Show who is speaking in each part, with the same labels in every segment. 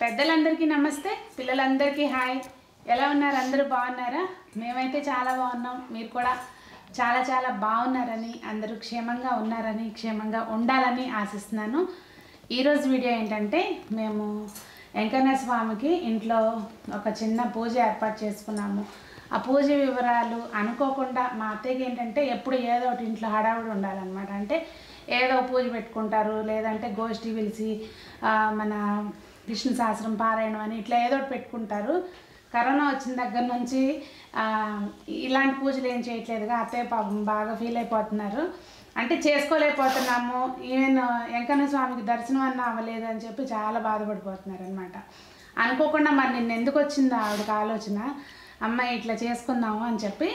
Speaker 1: పెద్దలందరికీ నమస్తే, పిల్లలందరికీ హాయ్. ఎలా ఉన్నారు? అందరూ బాగున్నారా? మేమైతే చాలా బాగున్నాం. మీరు కూడా చాలా చాలా బాగున్నారని, అందరూ క్షేమంగా ఉన్నారని, క్షేమంగా ఉండాలని ఆశిస్తున్నాను. ఈరోజు వీడియో ఏంటంటే, మేము వెంకన్న స్వామికి ఇంట్లో ఒక చిన్న పూజ ఏర్పాటు చేసుకున్నాము. ఆ పూజ వివరాలు అనుకోకుండా మా అత్తయ్యకి ఏంటంటే ఎప్పుడు ఏదో ఒకటి ఇంట్లో హడావుడి ఉండాలన్నమాట. అంటే ఏదో పూజ పెట్టుకుంటారు, లేదంటే గోష్ఠి పిలిచి మన విష్ణు సహస్రం పారాయణం అని ఇట్లా ఏదో ఒకటి పెట్టుకుంటారు. కరోనా వచ్చిన దగ్గర నుంచి ఇలాంటి పూజలు ఏం చేయట్లేదుగా. అత్తయ్య పాపం బాగా ఫీల్ అయిపోతున్నారు. అంటే చేసుకోలేకపోతున్నాము, ఈవెన్ వెంకన్న స్వామికి దర్శనం అన్నా అవ్వలేదు అని చెప్పి చాలా బాధపడిపోతున్నారు అనమాట. అనుకోకుండా మరి నిన్న ఎందుకు వచ్చిందో ఆవిడకి ఆలోచన, అమ్మాయి ఇట్లా చేసుకుందాము అని చెప్పి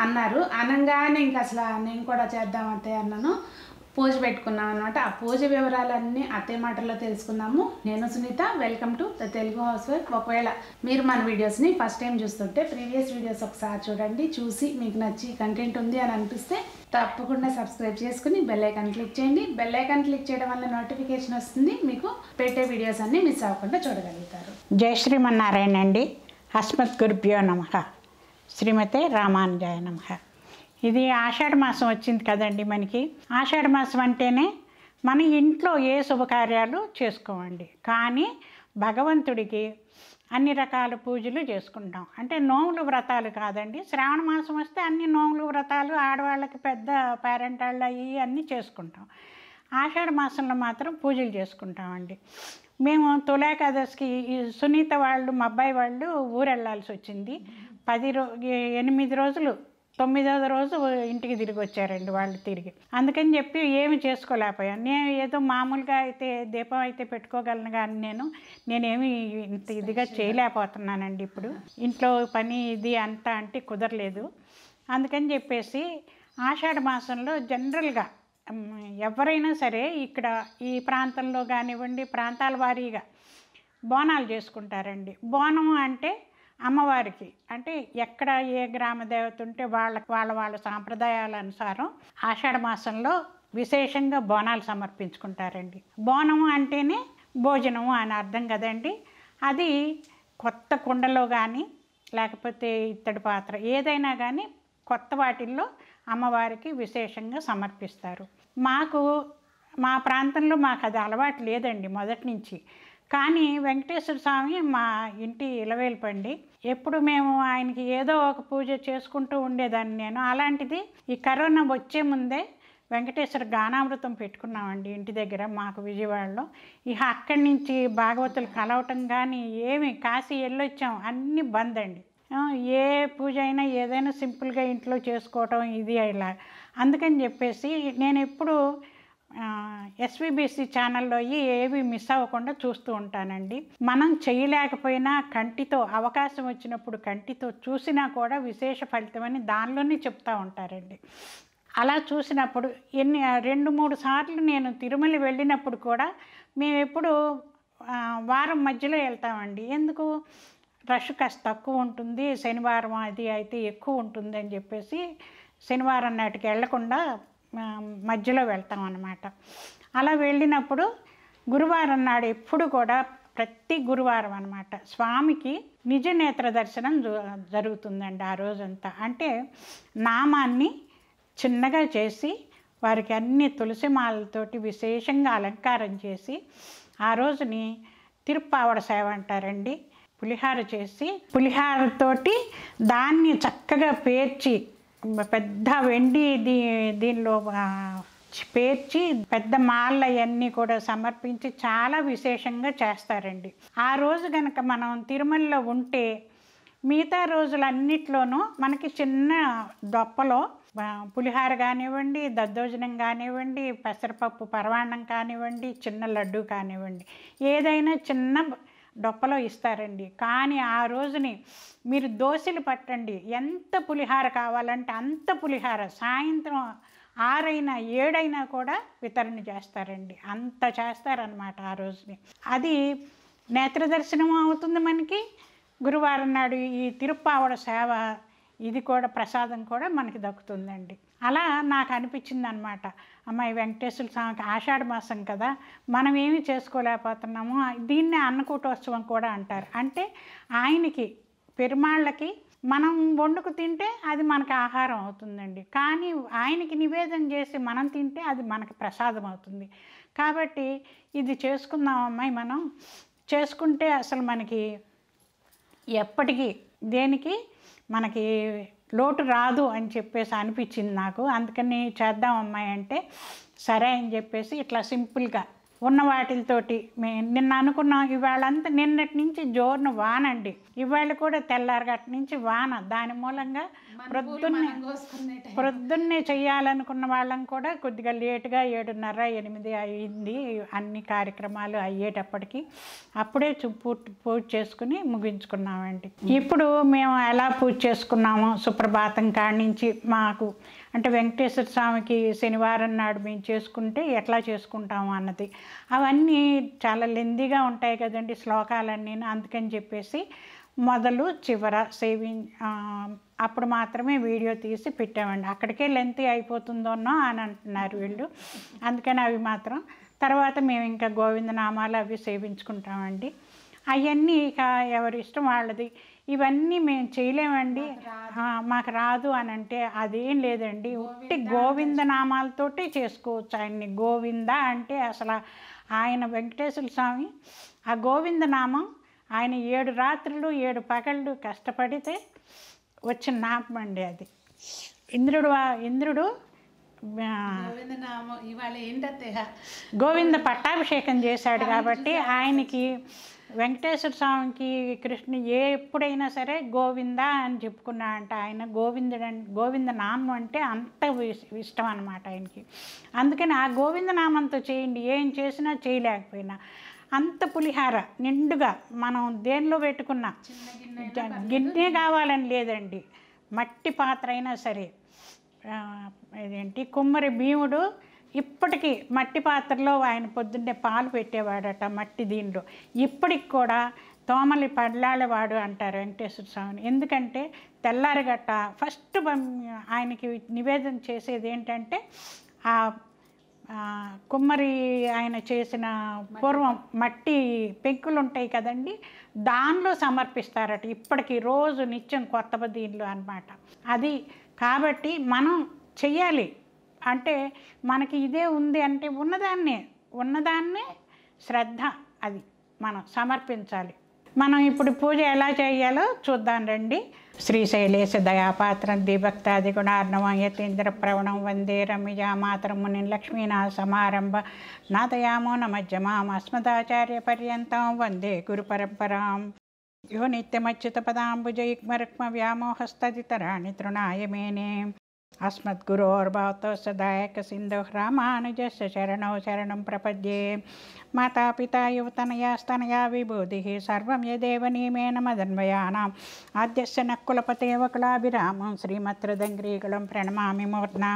Speaker 1: అన్నారు. అనగానే ఇంక అసలు నేను కూడా చేద్దాం అత్తయ్య అన్నాను. పూజ పెట్టుకున్నాం అనమాట. ఆ పూజ వివరాలన్నీ అత్తయ్య మాటల్లో తెలుసుకుందాము. నేను Sunitha, welcome to the Telugu housewife. ఒకవేళ మీరు మన వీడియోస్ని ఫస్ట్ టైం చూస్తుంటే ప్రీవియస్ వీడియోస్ ఒకసారి చూడండి. చూసి మీకు నచ్చి కంటెంట్ ఉంది అని అనిపిస్తే తప్పకుండా సబ్స్క్రైబ్ చేసుకుని బెల్ ఐకాన్ క్లిక్ చేయండి. బెల్ ఐకాన్ క్లిక్ చేయడం వల్ల నోటిఫికేషన్ వస్తుంది, మీకు పెట్టే వీడియోస్ అన్నీ మిస్ అవ్వకుండా చూడగలుగుతారు.
Speaker 2: జై శ్రీమన్నారాయణ అండి. అస్మత్ గురుభ్యో నమః. శ్రీమతే రామానుజాయ నమః. ఇది ఆషాఢ మాసం వచ్చింది కదండి మనకి. ఆషాఢ మాసం అంటేనే మన ఇంట్లో ఏ శుభకార్యాలు చేసుకోమండి, కానీ భగవంతుడికి అన్ని రకాల పూజలు చేసుకుంటాం. అంటే నోములు వ్రతాలు కాదండి. శ్రావణ మాసం వస్తే అన్ని నోములు వ్రతాలు ఆడవాళ్ళకి పెద్ద పేరెంటాళ్ళు అవి అన్నీ చేసుకుంటాం. ఆషాఢ మాసంలో మాత్రం పూజలు చేసుకుంటామండి. మేము తులాకాదశికి సునీత వాళ్ళు మా అబ్బాయి వాళ్ళు ఊరు వెళ్ళాల్సి వచ్చింది. 8 రోజులు 9వ రోజు ఇంటికి తిరిగి వచ్చారండి వాళ్ళు తిరిగి. అందుకని చెప్పి ఏమి చేసుకోలేకపోయాను. నేను ఏదో మామూలుగా అయితే దీపం అయితే పెట్టుకోగలను, కానీ నేనేమి ఇంత ఇదిగా చేయలేకపోతున్నానండి. ఇప్పుడు ఇంట్లో పని ఇది అంతా అంటే కుదరలేదు. అందుకని చెప్పేసి ఆషాఢ మాసంలో జనరల్గా ఎవరైనా సరే ఇక్కడ ఈ ప్రాంతంలో కానివ్వండి, ప్రాంతాల వారీగా బోనాలు చేసుకుంటారండి. బోనం అంటే అమ్మవారికి, అంటే ఎక్కడ ఏ గ్రామ దేవత ఉంటే వాళ్ళ సాంప్రదాయాల అనుసారం ఆషాఢ మాసంలో విశేషంగా బోనాలు సమర్పించుకుంటారండి. బోనము అంటేనే భోజనము అని అర్థం కదండి. అది కొత్త కుండలో కానీ లేకపోతే ఇత్తడి పాత్ర ఏదైనా కానీ కొత్త వాటిల్లో అమ్మవారికి విశేషంగా సమర్పిస్తారు. మా ప్రాంతంలో మాకు అది అలవాటు లేదండి మొదటి నుంచి. కానీ వెంకటేశ్వర స్వామి మా ఇంటి ఇలవేల్పండి. ఎప్పుడు మేము ఆయనకి ఏదో ఒక పూజ చేసుకుంటూ ఉండేదాన్ని నేను. అలాంటిది ఈ కరోనా వచ్చే ముందే వెంకటేశ్వర గానామృతం పెట్టుకున్నామండి ఇంటి దగ్గర మాకు విజయవాడలో. ఇక అక్కడి నుంచి భాగవతులు కలవటం కానీ ఏమి, కాశీ వెళ్ళొచ్చాం, అన్నీ బంద్ అండి. ఏ పూజ అయినా ఏదైనా సింపుల్గా ఇంట్లో చేసుకోవటం ఇది ఇలా. అందుకని చెప్పేసి నేను ఎప్పుడు ఎస్విబిసి ఛానల్లో ఏవి మిస్ అవ్వకుండా చూస్తూ ఉంటానండి. మనం చేయలేకపోయినా కంటితో అవకాశం వచ్చినప్పుడు కంటితో చూసినా కూడా విశేష ఫలితమని దానిలోనే చెప్తూ ఉంటారండి. అలా చూసినప్పుడు 2-3 సార్లు నేను తిరుమల వెళ్ళినప్పుడు కూడా మేము ఎప్పుడు వారం మధ్యలో వెళ్తామండి. ఎందుకు, రష్ కాస్త తక్కువ ఉంటుంది, శనివారం అది అయితే ఎక్కువ ఉంటుంది అని చెప్పేసి శనివారం నాటికి వెళ్లకుండా మధ్యలో వెళ్తాం అన్నమాట. అలా వెళ్ళినప్పుడు గురువారం నాడు ఎప్పుడు కూడా ప్రతి గురువారం అన్నమాట స్వామికి నిజ నేత్ర దర్శనం జరుగుతుందండి ఆ రోజంతా. అంటే నామాన్ని చిన్నగా చేసి వారికి అన్ని తులసి మాలతోటి విశేషంగా అలంకారం చేసి ఆ రోజుని తిరుప్పావడ సేవ అంటారండి. పులిహార చేసి పులిహారతోటి దాన్ని చక్కగా పేర్చి పెద్ద వెండి దీనిలో పేర్చి పెద్ద మాలలు అవన్నీ కూడా సమర్పించి చాలా విశేషంగా చేస్తారండి. ఆ రోజు కనుక మనం తిరుమలలో ఉంటే మిగతా రోజులన్నిట్లోనూ మనకి చిన్న దొప్పలో పులిహార కానివ్వండి, దద్దోజనం కానివ్వండి, పెసరపప్పు పరవాన్నం కానివ్వండి, చిన్న లడ్డు కానివ్వండి, ఏదైనా చిన్న డొప్పలో ఇస్తారండి. కానీ ఆ రోజుని మీరు దోశలు పట్టండి, ఎంత పులిహార కావాలంటే అంత పులిహార సాయంత్రం 6 అయినా 7 అయినా కూడా వితరణ చేస్తారండి. అంత చేస్తారనమాట ఆ రోజుని. అది నేత్రదర్శనం అవుతుంది మనకి. గురువారం నాడు ఈ తిరుప్పావడ సేవ ఇది కూడా ప్రసాదం కూడా మనకి దక్కుతుందండి. అలా నాకు అనిపించింది అనమాట. అమ్మాయి వెంకటేశ్వర స్వామికి ఆషాఢ మాసం కదా, మనం ఏమీ చేసుకోలేకపోతున్నాము. దీన్నే అన్నకూటోత్సవం కూడా అంటారు. అంటే ఆయనకి పెరుమాళ్ళకి మనం వండుకు తింటే అది మనకి ఆహారం అవుతుందండి. కానీ ఆయనకి నివేదన చేసి మనం తింటే అది మనకి ప్రసాదం అవుతుంది. కాబట్టి ఇది చేసుకుందాం అమ్మాయి, మనం చేసుకుంటే అసలు మనకి ఎప్పటికీ దేనికి మనకి లోటు రాదు అని చెప్పేసి అనిపించింది నాకు. అందుకని చేద్దాం అమ్మాయి అంటే సరే అని చెప్పేసి ఇట్లా సింపుల్గా ఉన్న వాటితోటి నిన్న అనుకున్నాం. ఇవాళంతా నిన్నటి నుంచి జోరున వానండి, ఇవాళ కూడా తెల్లారగట్టు నుంచి వాన. దాని మూలంగా ప్రొద్దున్నే చెయ్యాలనుకున్న వాళ్ళం కూడా కొద్దిగా లేటుగా 7:30, 8 అయింది అన్ని కార్యక్రమాలు అయ్యేటప్పటికి. అప్పుడే పూజ చేసుకుని ముగించుకున్నామండి. ఇప్పుడు మేము ఎలా పూజ చేసుకున్నామో సుప్రభాతం కాడి నుంచి మాకు అంటే వెంకటేశ్వర స్వామికి శనివారం నాడు మేము చేసుకుంటే ఎట్లా చేసుకుంటాము అన్నది అవన్నీ చాలా లెందీగా ఉంటాయి కదండి శ్లోకాలన్నీ. అందుకని చెప్పేసి మొదలు చివర అప్పుడు మాత్రమే వీడియో తీసి పెట్టామండి. అక్కడికే లెంతీ అయిపోతుందోనో అని అంటున్నారు వీళ్ళు. అందుకని అవి మాత్రం తర్వాత మేము ఇంకా గోవిందనామాలు అవి సేవించుకుంటామండి. అవన్నీ ఇక ఎవరి ఇష్టం వాళ్ళది. ఇవన్నీ మేము చేయలేమండి, మాకు రాదు అని అంటే అదేం లేదండి. ఉట్టి గోవిందనామాలతోటి చేసుకోవచ్చు ఆయన్ని. గోవింద అంటే అసలు ఆయన వెంకటేశ్వర స్వామి ఆ గోవిందనామం ఆయన 7 రాత్రులు 7 పగళ్ళు కష్టపడితే వచ్చిన నామం అండి అది. ఇంద్రుడు గోవింద పట్టాభిషేకం చేశాడు కాబట్టి ఆయనకి వెంకటేశ్వర స్వామికి కృష్ణ ఎప్పుడైనా సరే గోవింద అని చెప్పుకున్నాడంట. ఆయన గోవింద నామం అంటే అంత ఇష్టం అన్నమాట ఆయనకి. అందుకని ఆ గోవింద నామంతో చేయండి, ఏం చేసినా చేయలేకపోయినా. అంత పులిహార నిండుగా మనం దేనిలో పెట్టుకున్నా, గిన్నె కావాలని లేదండి, మట్టి పాత్ర అయినా సరే. కుమ్మరి భీముడు ఇప్పటికీ మట్టి పాత్రలో ఆయన పొద్దున్నే పాలు పెట్టేవాడట, మట్టి దీనిలో. ఇప్పటికి కూడా తోమలి పడ్లాడవాడు అంటారు వెంకటేశ్వర స్వామిని. ఎందుకంటే తెల్లారిగట్ట ఫస్ట్ ఆయనకి నివేదన చేసేది ఏంటంటే ఆ కుమ్మరి ఆయన చేసిన పూర్వం మట్టి పెంకులు ఉంటాయి కదండి, దానిలో సమర్పిస్తారట. ఇప్పటికీ రోజు నిత్యం కొత్త దీనిలో అన్నమాట అది. కాబట్టి మనం చెయ్యాలి అంటే మనకి ఇదే ఉంది అంటే ఉన్నదాన్నే శ్రద్ధ అది మనం సమర్పించాలి. మనం ఇప్పుడు పూజ ఎలా చేయాలో చూద్దాం రండి. శ్రీశైలేశ దయాపాత్రం దీభక్తాది గుణార్ణవం యతీంద్ర ప్రవణం వందే రమ్యజా మాతరం ముని లక్ష్మీనాథ సమారంభ నాదయామో నమజ్జమాం అస్మదాచార్య పర్యంతం వందే గురు పరంపరాం. యో నిత్యమచ్యుత పదాంబుజయుగ్మరుక్మ వ్యామోహస్తదితరాణి తృణాయ మేనే. అస్మద్గురోర్భవతో సదాయక సింధు రామానుజస్య శరణో శరణం ప్రపద్యే. మాతాపితా యువతనయాస్తనయా విభూతి సర్వం యదేవ నియమేన మదన్వయానాం. ఆద్యస్య నకులపతేవ కులాభిరామం శ్రీమత్రదంగ్రీకులం ప్రణమామి మూర్ధ్నా.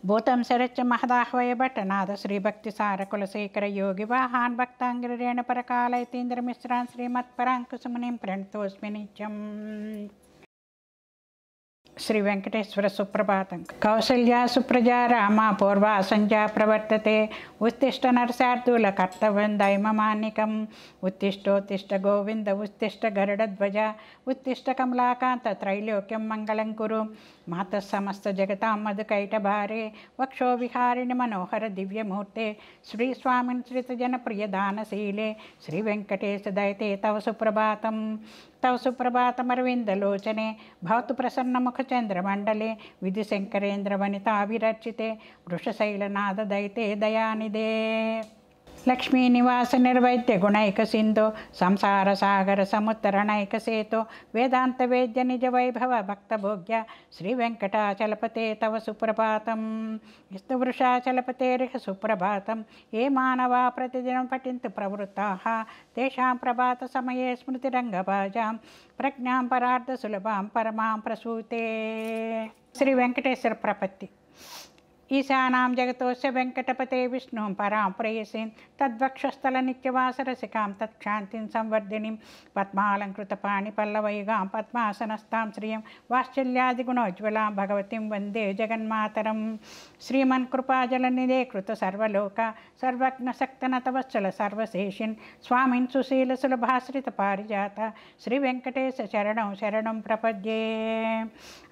Speaker 2: భూతం శరచ్చ మహదాహ్వయ భట్టనాథ శ్రీభక్తి సారకులశేఖర యోగి వాహాన్ భక్తాంగిరేణ పరకాలయతీంద్రమిశ్రాన్ శ్రీమత్పరాంకుశమునిం ప్రణతోస్మి నిత్యం. శ్రీ వెంకటేశ్వర సుప్రభాతం. కౌసల్యా సుప్రజా రామ పూర్వా సంధ్యా ప్రవర్తతే. ఉత్తిష్ట నరసార్థుల కర్తవ్యం దైమమాన్నికం. ఉత్తిష్టోత్తిష్ట గోవింద ఉత్తిష్ట గరుడధ్వజ. ఉత్తిష్ట కమలాకాంత త్రైలోక్యం మంగళం కురు. మాతః సమస్త జగతాం మధుకైటభారే. వక్షో విహారిణి మనోహర దివ్యమూర్తే. శ్రీ స్వామిన్ శ్రితజన ప్రియదానశీలే. శ్రీ వెంకటేశ దయతే తవ సుప్రభాతం. తవ సుప్రభాతమరవిందలోచనే. భవతు ప్రసన్నముఖచంద్రమండలే. విధిశంకరేంద్ర వనితాభిరర్చితే. వృషశైలనాథ దైతే దయానిదే. లక్ష్మీ నివాస నిర్వైద్య గుణైక సింధో. సంసార సాగర సముత్తరణైక సేతో. వేదాంత వేద్య నిజ వైభవ భక్తభోగ్య. శ్రీ వెంకటాచలపతే తవ సుప్రభాతం. వృషాచలపతేరిహ సుప్రభాతం. ఏ మానవా ప్రతిదినం పఠింతు ప్రవృత్తాః. తేషాం ప్రభాత సమయే స్మృతిరంగభాజాం. ప్రజ్ఞాం పరార్థ సులభాం పరమాం ప్రసూతే. శ్రీ వెంకటేశ్వర ప్రపత్తి. ఈశానాం జగతోస్య వెంకటపతే విష్ణుం పరాం ప్రేయసీం తద్వక్షస్థల నిత్యవాసరసికాం తత్క్షాంతిం సంవర్ధినిం పద్మాలంకృతపాణి పల్లవయుగాం పద్మాసనస్తాం శ్రియం వాత్సల్యాదిగుణోజ్వలాం భగవతిం వందే జగన్మాతరం. శ్రీమన్కృపాజలనిదే కృత సర్వలోక సర్వజ్ఞసక్తనతవత్సల సర్వశేషిన్ స్వామిన్ సుశీల సులభాశ్రిత పారిజాత శ్రీ వెంకటేశ శరణం శరణం ప్రపద్యే.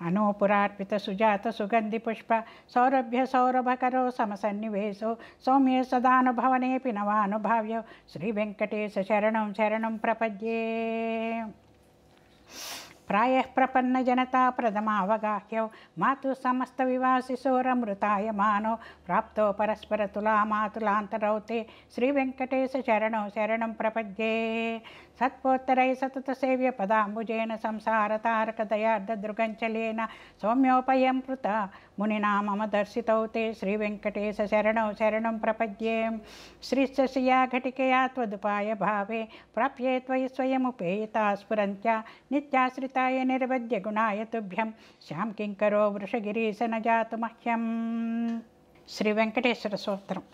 Speaker 2: అనూపురార్పిత సుజాత సుగంధి పుష్ప సౌరభ్య సౌరభకరో సమసన్నివేశో సౌమ్య సదానుభవనేపి నవానుభావ్యో శ్రీ వెంకటేశ శరణం శరణం ప్రపద్యే. ప్రాయః ప్రపన్న జనతా ప్రథమావగాహ్యో మాతు సమస్త వివాసిసోరమృతాయమానో ప్రాప్తో పరస్పర తులా మాతులాంతరౌతే శ్రీ వెంకటేశ శరణం శరణం ప్రపద్యే. సత్పోత్తరై సతత సేవ్య పదాంబుజేన సంసార తారక దయార్ధదృగంచలేన సౌమ్యోపయం కృత మునినా మమ దర్శితౌ తే శ్రీ వెంకటేశ శరణం శరణం ప్రపద్యే. శ్రీశశియా ఘటికయా త్వదుపాయ భావే ప్రాప్యే త్వయి స్వయముపేయితా స్ఫురంత్యా నిత్యాశ్రితాయ నిర్వద్య గుణాయ తుభ్యం శ్యాం కింకరో వృషగిరీశ న జాతు మహ్యం. శ్రీ వెంకటేశ్వర స్తోత్రం.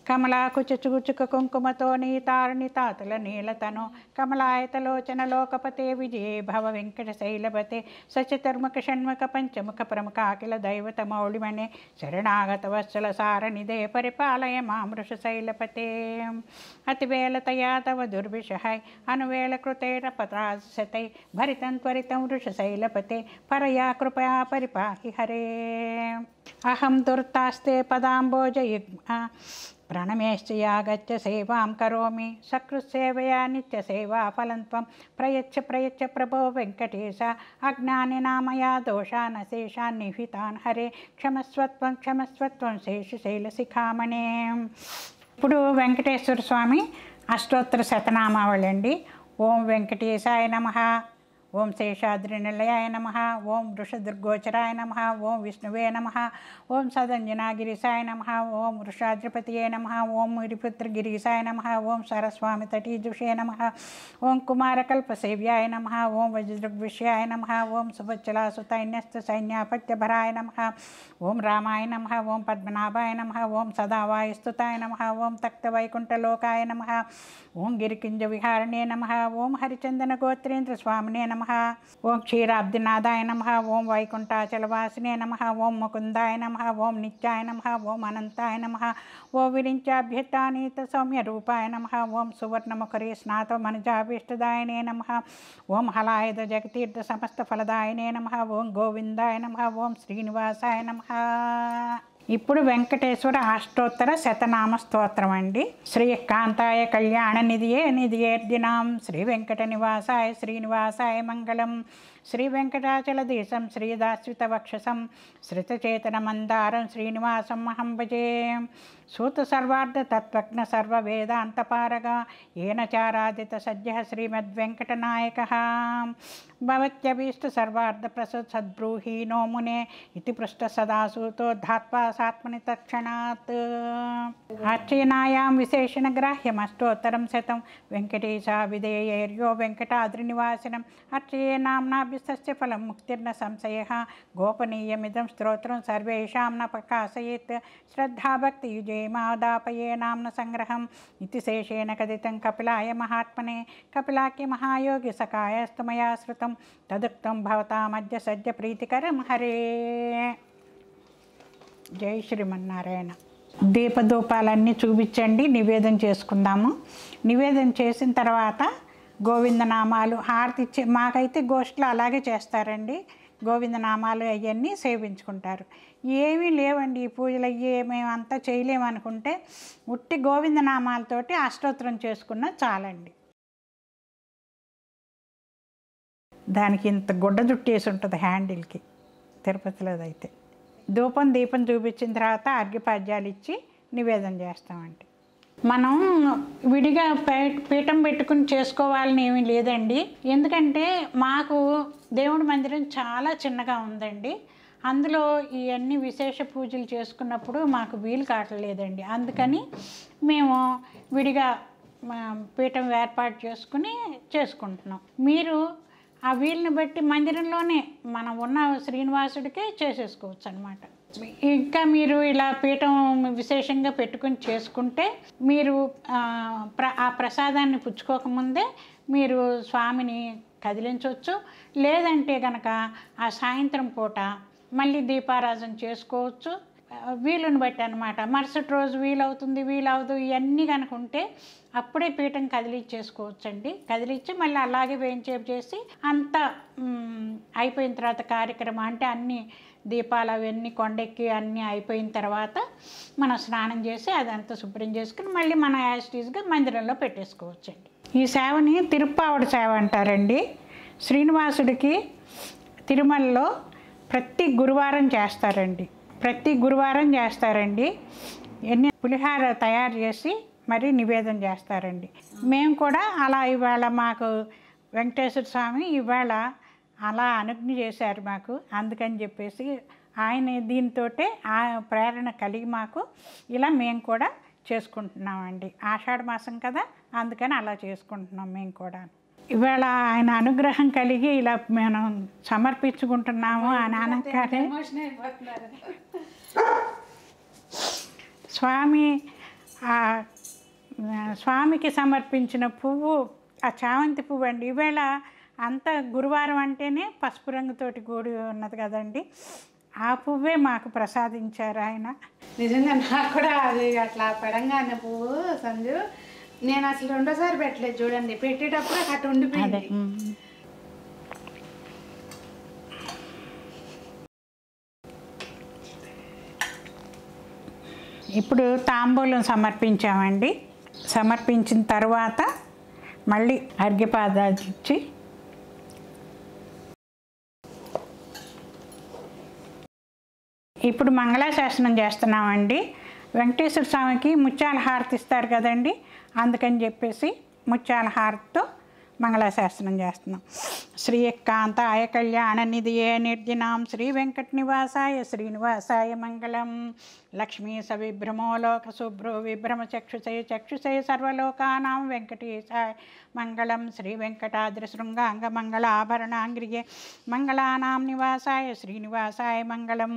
Speaker 2: కమలాకుచుచుక కుంకుమతో నీతారుణితాతుల నీలతను కమలాయతలోచన లోకపతే విజయే భవ వెంకటశైలపతే సచతుర్ముఖ షణ్ముఖ పంచముఖ ప్రముఖ అఖిల దైవత మౌళిమణే శరణాగత వత్సల సారనిదే పరిపాలయ మామృషశైలపతే. అతివేళతయా తవ దుర్విషహై అనువేళ కృతేర పత్రాశతై భరితం త్వరితం వృషశైలపతే పరయా కృపయా పరిపాహి హరే. అహం దుర్తాస్తే పదాంబోజయుగ్మ ప్రణమేశ్చయాగత్య సేవాం కరోమి సకృత్సేవయా నిత్యసేవా ఫలం త్వం ప్రయచ్చ ప్రయచ్చ ప్రభో వెంకటేశ అజ్ఞానినామయా దోషాన్ శేషాన్ నిహితాన్ హరే క్షమస్వత్వం క్షమస్వత్వం శేషశైలశిఖామణే. ఇప్పుడు వెంకటేశ్వర స్వామి అష్టోత్తర శతనామావళి అండి. ఓం వెంకటేశాయ నమః, ఓం శేషాద్రి నిలయాయ నమః, ఓం వృషదుర్గోచరాయ నమః, ఓం విష్ణువే నమః, ఓం సదంజనాగిరీశాయ నమః, ఓం వృషాద్రిపతియే నమః, ఓం మురిపుత్రగిరీశాయ నమః, ఓం సరస్వామి తటీజుషే నమః, ఓం కుమారకల్పసేవ్యాయ నమః, ఓం వజ్రదృగ్విషయాయ నమః, ఓం సుభచ్చలాసుతైన్యస్త సైన్యాపత్యభరాయ నమః, ఓం రామాయ నమః, ఓం పద్మనాభాయ నమః, ఓం సదావాయుస్తుతాయ నమః, ఓం తక్తవైకుంఠలోకాయ నమః, ఓం గిరికింజ విహారణే నమః, ఓం హరిచందన గోత్రేంద్ర స్వామినే నమః, ఓం క్షీరాబ్దినాథాయ నమః, ఓం వైకుంఠాచలవాసినే నమః, ఓం ముకుందాయ నమః, ఓం నిత్యాయ నమః, ఓం అనంతాయ నమః, ఓం విరించాభ్యతానీత సౌమ్య రూపాయ నమః, ఓం సువర్ణముఖరే స్నాతో మనజాభీష్టదాయనే నమః, ఓం హలాయుధ జగతీర్థ సమస్త ఫలదాయనే నమః, ఓం గోవిందాయ నమః, ఓం శ్రీనివాసాయ నమః. ఇప్పుడు వెంకటేశ్వర అష్టోత్తర శతనామ స్తోత్రం అండి. శ్రీకాంతాయ కళ్యాణ నిధియే నిధియేర్దినాం శ్రీ వెంకట నివాసాయ శ్రీనివాసాయ మంగళం. శ్రీ వెంకటాచలదేశం శ్రీదాశ్రిత వక్షసం శ్రితచేతన మందారం శ్రీనివాసం అహం భజే. సూత సర్వార్థ తత్వజ్ఞ సర్వ వేదాంతపారగా ఏన చారాదిత సద్య శ్రీమద్వెంకటనాయక భవత్యభీష్ట సర్వార్థ ప్రసద్ సద్బ్రూహి నో మునే ఇతి పృష్ట సదాసూతో ధాత్వా సాత్మని తక్షణాత్. అర్చనాయాం విశేషణ గ్రాహ్యమష్టోత్తరం శతం వెంకటేశ విధేయర్యో వెంకటాద్రినివాసినం అర్చయే నామ్నాభ్యస్తస్య ఫలం ముక్తిర్న సంశయః గోపనీయమిదం స్తోత్రం సర్వేషాం న ప్రకాశయేత్ శ్రద్ధాభక్తియుజే మాదాపయే నామ్న సంగ్రహం ఇతి శేషేణ కథితం కపిలాయ మహాత్మనే. కపిలాఖ్య మహాయోగి సకాయస్తమయా శృతం తదుక్తం భవతామద్య సద్య ప్రీతికరం హరే. జై శ్రీమన్నారాయణ. దీపధూపాలన్నీ చూపించండి, నివేదన చేసుకుందాము. నివేదన చేసిన తర్వాత గోవిందనామాలు హారతి ఇచ్చి, మాకైతే గోష్ఠిలో అలాగే చేస్తారండి. గోవిందనామాలు అవన్నీ సేవించుకుంటారు. ఏమీ లేవండి ఈ పూజలు అయ్యే మేము అంతా చేయలేమనుకుంటే ఉట్టి గోవిందనామాలతోటి అష్టోత్తరం చేసుకున్నా చాలండి. దానికి ఇంత గుడ్డ జుట్టేసి ఉంటుంది హ్యాండిల్కి, తిరుపతిలోదైతే. ధూపం దీపం చూపించిన తర్వాత అర్ఘ్యపాద్యాలు ఇచ్చి నివేదన చేస్తామండి. మనం విడిగా పీఠం పెట్టుకుని చేసుకోవాలని ఏమీ లేదండి. ఎందుకంటే మాకు దేవుడి మందిరం చాలా చిన్నగా ఉందండి. అందులో ఇవన్నీ విశేష పూజలు చేసుకున్నప్పుడు మాకు వీలు కావట్లేదండి. అందుకని మేము విడిగా పీఠం ఏర్పాటు చేసుకుని చేసుకుంటున్నాం. మీరు ఆ వీలుని బట్టి మందిరంలోనే మనం ఉన్న శ్రీనివాసుడికే చేసేసుకోవచ్చు అన్నమాట. ఇంకా మీరు ఇలా పీఠం విశేషంగా పెట్టుకుని చేసుకుంటే మీరు ఆ ప్రసాదాన్ని పుచ్చుకోకముందే మీరు స్వామిని కదిలించవచ్చు. లేదంటే కనుక ఆ సాయంత్రం పూట మళ్ళీ దీపారాధన చేసుకోవచ్చు, వీలుని బట్టి అనమాట. మరుసటి రోజు వీలవుదు ఇవన్నీ కనుక ఉంటే అప్పుడే పీఠం కదిలిచ్చేసుకోవచ్చండి. కదిలిచ్చి మళ్ళీ అలాగే వేయించేపు చేసి అంతా అయిపోయిన తర్వాత కార్యక్రమం అంటే అన్నీ దీపాలు అవన్నీ కొండెక్కి అన్నీ అయిపోయిన తర్వాత మనం స్నానం చేసి అదంతా శుభ్రం చేసుకుని మళ్ళీ మనం యాజిటీస్గా మందిరంలో పెట్టేసుకోవచ్చండి. ఈ సేవని తిరుప్పావడి సేవ అంటారండి. శ్రీనివాసుడికి తిరుమలలో ప్రతి గురువారం చేస్తారండి. పులిహార తయారు చేసి మరి నివేదన చేస్తారండి. మేము కూడా అలా ఇవాళ మాకు వెంకటేశ్వర స్వామి ఇవాళ అలా అనుజ్ఞ చేశారు మాకు. అందుకని చెప్పేసి ఆయన దీంతో ఆ ప్రేరణ కలిగి మాకు ఇలా మేము కూడా చేసుకుంటున్నామండి. ఆషాఢ మాసం కదా, అందుకని అలా చేసుకుంటున్నాం మేము కూడా. ఇవాళ ఆయన అనుగ్రహం కలిగి ఇలా మేము సమర్పించుకుంటున్నాము. ఆ నాన్నగారే స్వామికి సమర్పించిన పువ్వు ఆ చామంతి పువ్వు అండి. ఈవేళ అంత గురువారం అంటేనే పసుపు రంగుతోటి కూడి ఉన్నది కదండి, ఆ పువ్వే మాకు ప్రసాదించారు ఆయన.
Speaker 1: నిజంగా నాకు కూడా అది అట్లా పడంగానే పువ్వు సంజు నేను అసలు రెండోసారి పెట్టలేదు చూడండి, పెట్టేటప్పుడు అట్లా ఉండిపోయింది.
Speaker 2: ఇప్పుడు తాంబూలం సమర్పించామండి. సమర్పించిన తర్వాత మళ్ళీ అర్ఘ్యపాదాలు ఇచ్చి ఇప్పుడు మంగళాశాసనం చేస్తున్నామండి. వెంకటేశ్వర స్వామికి ముత్యాల హారతి ఇస్తారు కదండి, అందుకని చెప్పేసి ముత్యాల హారతితో మంగళాశాసనం చేస్తున్నాం. శ్రీ ఏకాంతాయ కళ్యాణ నిధియే నిర్జినాం శ్రీ వెంకట నివాసాయ శ్రీనివాసాయ మంగళం. లక్ష్మీ సవిభ్రమో లోక శుభ్రో విభ్రమ చక్షుషే సర్వలోకానాం వెంకటేశాయ మంగళం. శ్రీ వెంకటాద్రి శృంగాంగ మంగళాభరణాంగ్రియే మంగళానాం నివాసాయ శ్రీనివాసాయ మంగళం.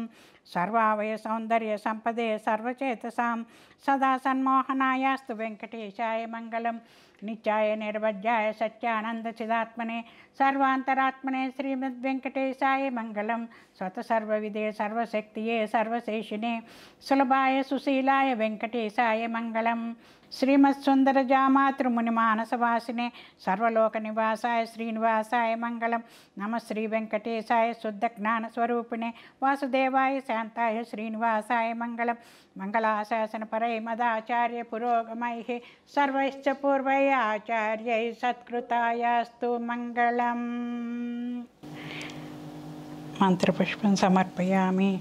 Speaker 2: సర్వావయ సౌందర్య సంపదే సర్వచేతసాం సదా సన్మోహనాయాస్తు వెంకటేశాయ మంగళం. నిత్యాయ నిర్వజ్యాయ సత్యానంద చిదాత్మనే సర్వాంతరాత్మనే శ్రీమద్వెంకటేశాయ మంగళం. స్వత సర్వవిదే సర్వశక్తియే సర్వశేషినే సులభాయ సుశీలాయ వెంకటేశాయ మంగళం. శ్రీమత్సుందరజామాతృముని మానసవాసినే సర్వలోక నివాసాయ శ్రీనివాసాయ మంగళం. నమ శ్రీ వెంకటేశాయ శుద్ధ జ్ఞానస్వరూపిణే వాసుదేవాయ శాంతాయ శ్రీనివాసాయ మంగళం. మంగళాశాసన పరై మదాచార్య పురోగమై సర్వైశ్చ పూర్వై ఆచార్యై సత్కృతాయాస్తు మంగళం. మంత్రపుష్పం సమర్పయామి.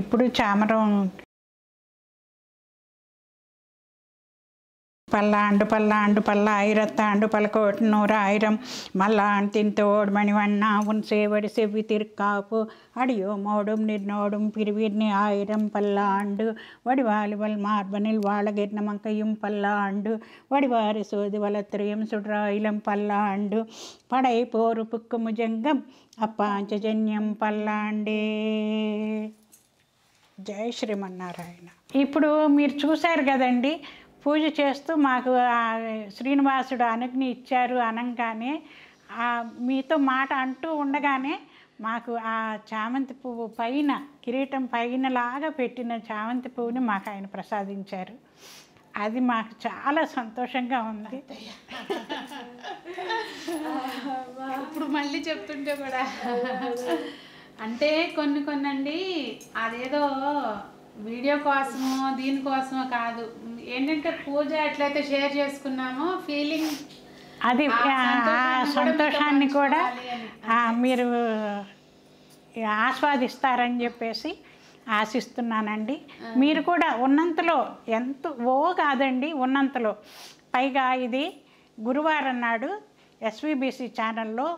Speaker 2: ఇప్పుడు చామరం பல்லாண்டு பல்லாண்டு பல்லாயிரத்தாண்டு பல கோட்டு நூறாயிரம் மல்லான் தின்தோடு மணிவண்ணா உன் சேவடி செவ்வி திருக்காப்பு அடியோ மோடும் நின்னோடும் பிரிவின் ஆயிரம் பல்லாண்டு வடிவாலிவல் மார்பனில் வாழகிர்ன மங்கையும் பல்லாண்டு வடிவாரி சோதி வளத்திரியம் சுற்றாயிலம் பல்லாண்டு படை போருப்புக்கு முஜங்கம் అప్పాంచజన్యం పల్లాండే. జై శ్రీమన్నారాయణ. ఇప్పుడు మీరు చూశారు కదండి, పూజ చేస్తూ మాకు శ్రీనివాసుడు అనుజ్ఞ ఇచ్చారు అనగానే మీతో మాట అంటూ ఉండగానే మాకు ఆ చామంతి పువ్వు పైన కిరీటం పైన లాగా పెట్టిన చామంతి పువ్వుని మాకు ఆయన ప్రసాదించారు. అది మాకు చాలా సంతోషంగా ఉంది.
Speaker 1: ఇప్పుడు మళ్ళీ చెప్తుంటే కూడా అంటే కొన్ని అండి అదేదో వీడియో కోసమో దీనికోసమో కాదు, ఏంటంటే పూజ ఎట్లయితే షేర్ చేసుకున్నామో ఫీలింగ్
Speaker 2: అది సంతోషాన్ని కూడా మీరు ఆస్వాదిస్తారని చెప్పేసి ఆశిస్తున్నానండి. మీరు కూడా ఉన్నంతలో ఎంత కాదండి, ఉన్నంతలో పైగా ఇది గురువారం నాడు ఎస్విబిసి ఛానల్లో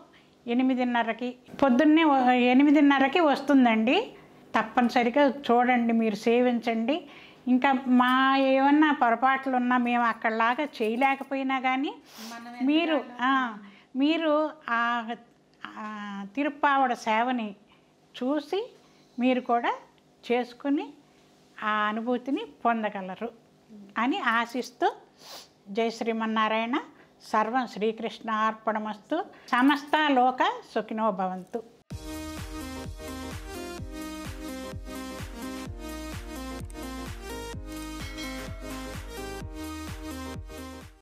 Speaker 2: 8:30కి పొద్దున్నే 8:30కి వస్తుందండి. తప్పనిసరిగా చూడండి, మీరు సేవించండి. ఇంకా మా ఏమన్నా పొరపాట్లు ఉన్నా మేము అక్కడలాగా చేయలేకపోయినా కానీ మీరు మీరు ఆ తిరుప్పావడ సేవని చూసి మీరు కూడా చేసుకుని ఆ అనుభూతిని పొందగలరు అని ఆశిస్తూ జై శ్రీమన్నారాయణ. సర్వం శ్రీకృష్ణ అర్పణమస్తు. సమస్త లోక సుఖినో భవంతు.